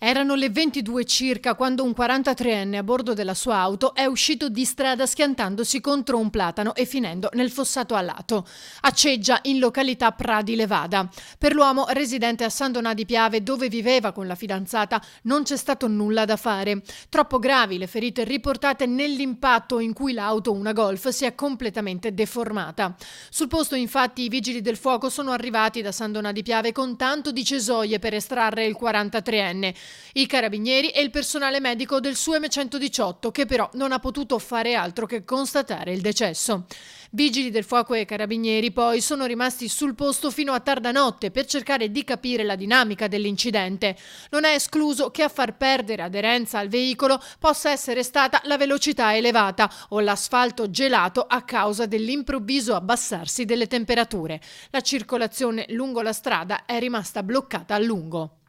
Erano le 22 circa quando un 43enne a bordo della sua auto è uscito di strada schiantandosi contro un platano e finendo nel fossato a lato. A Ceggia, in località Pradi Levada. Per l'uomo residente a San Donà di Piave, dove viveva con la fidanzata, non c'è stato nulla da fare. Troppo gravi le ferite riportate nell'impatto in cui l'auto, una Golf, si è completamente deformata. Sul posto, infatti, i vigili del fuoco sono arrivati da San Donà di Piave con tanto di cesoie per estrarre il 43enne. I carabinieri e il personale medico del SUEM 118, che però non ha potuto fare altro che constatare il decesso. Vigili del fuoco e carabinieri poi sono rimasti sul posto fino a tarda notte per cercare di capire la dinamica dell'incidente. Non è escluso che a far perdere aderenza al veicolo possa essere stata la velocità elevata o l'asfalto gelato a causa dell'improvviso abbassarsi delle temperature. La circolazione lungo la strada è rimasta bloccata a lungo.